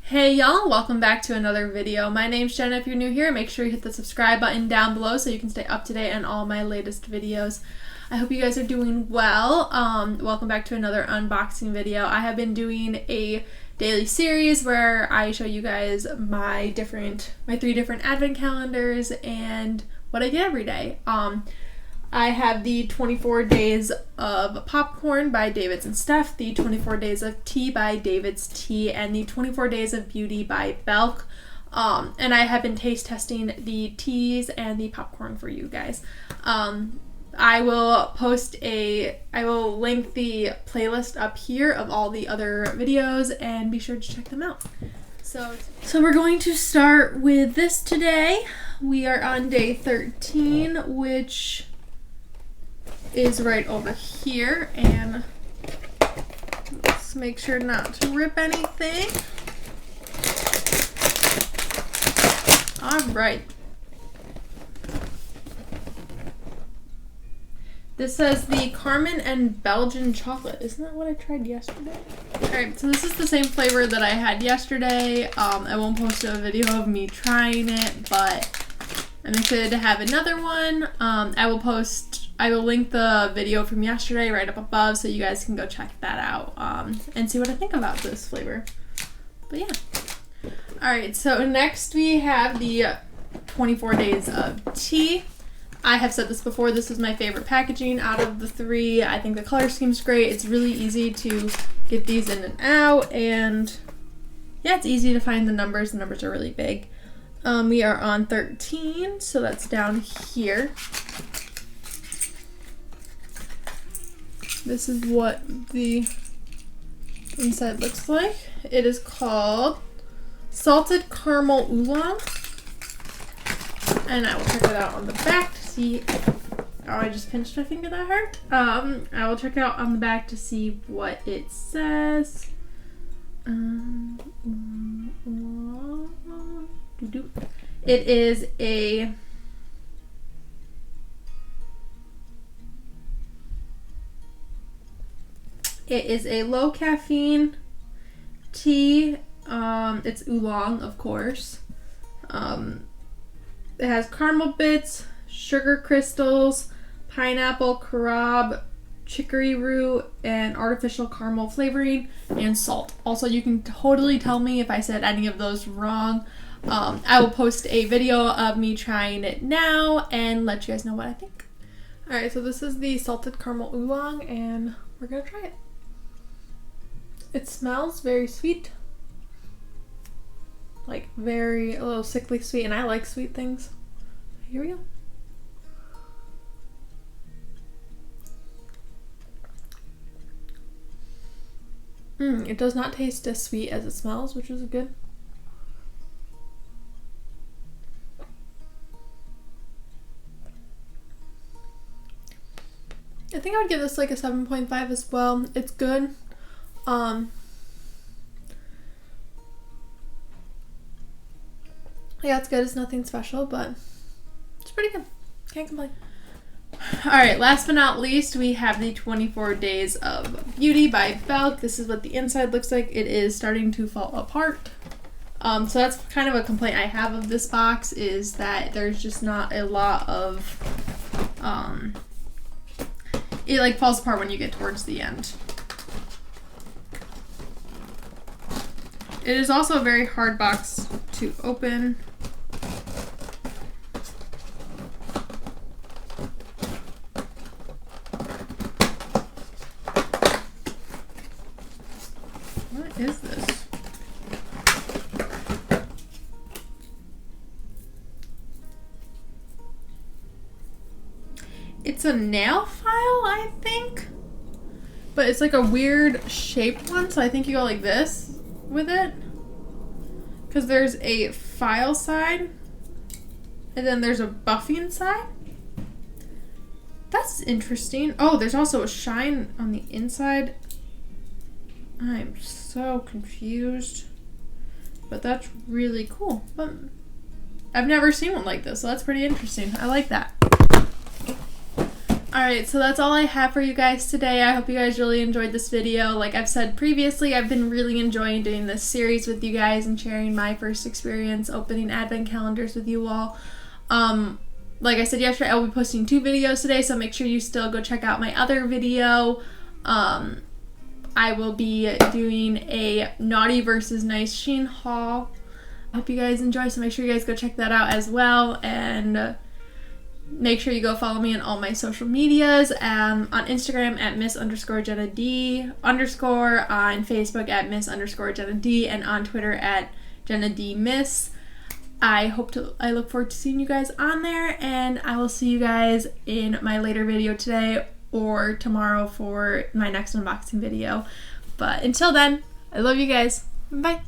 Hey y'all, welcome back to another video. My name's Jenna. If you're new here, make sure you hit the subscribe button down below so you can stay up to date on all my latest videos. I hope you guys are doing well. Welcome back to another unboxing video. I have been doing a daily series where I show you guys my 3 different advent calendars and what I get every day. I have the 24 Days of Popcorn by David's and Steph, the 24 Days of Tea by David's Tea, and the 24 Days of Beauty by Belk. And I have been taste testing the teas and the popcorn for you guys. I will link the playlist up here of all the other videos and be sure to check them out. So we're going to start with this today. We are on day 13, which is right over here, and let's make sure not to rip anything. All right. This says the Carmen and Belgian chocolate. Isn't that what I tried yesterday? Alright, so this is the same flavor that I had yesterday. I won't post a video of me trying it, but I'm excited to have another one. I will link the video from yesterday right up above so you guys can go check that out and see what I think about this flavor. But yeah. Alright, so next we have the 24 Days of Tea. I have said this before, this is my favorite packaging out of the 3. I think the color scheme's great. It's really easy to get these in and out, and yeah, it's easy to find the numbers. The numbers are really big. We are on 13, so that's down here. This is what the inside looks like. It is called Salted Caramel Oolong. And I will check it out on the back to see. Oh, I just pinched my finger, that hurt. I will check out on the back to see what it says. It is a low caffeine tea. It's oolong, of course. It has caramel bits, sugar crystals, pineapple, carob, chicory root, and artificial caramel flavoring, and salt. Also, you can totally tell me if I said any of those wrong. I will post a video of me trying it now and let you guys know what I think. Alright, so this is the salted caramel oolong, and we're gonna try it. It smells very sweet. Like a little sickly sweet, and I like sweet things. Here we go. It does not taste as sweet as it smells, which is good. I think I would give this like a 7.5 as well. It's good. Yeah, it's good. It's nothing special, but it's pretty good. Can't complain. Alright, last but not least, we have the 24 Days of Beauty by Belk. This is what the inside looks like. It is starting to fall apart. So that's kind of a complaint I have of this box, is that there's just not a lot of, it like falls apart when you get towards the end. It is also a very hard box to open. What is this? It's a nail file, I think. But it's like a weird shaped one, so I think you go like this with it. Because there's a file side, and then there's a buffing side. That's interesting. Oh, there's also a shine on the inside. I'm so confused, but that's really cool. But I've never seen one like this, so that's pretty interesting. I like that. Alright, so that's all I have for you guys today. I hope you guys really enjoyed this video. Like I've said previously, I've been really enjoying doing this series with you guys and sharing my first experience opening advent calendars with you all. Like I said yesterday, I will be posting 2 videos today, so make sure you still go check out my other video. I will be doing a Naughty versus Nice Shein haul. I hope you guys enjoy, so make sure you guys go check that out as well. And make sure you go follow me on all my social medias, on Instagram at miss_JennaD_, on Facebook at miss_JennaD, and on Twitter at JennaDMiss. I look forward to seeing you guys on there, and I will see you guys in my later video today or tomorrow for my next unboxing video. But until then, I love you guys. Bye.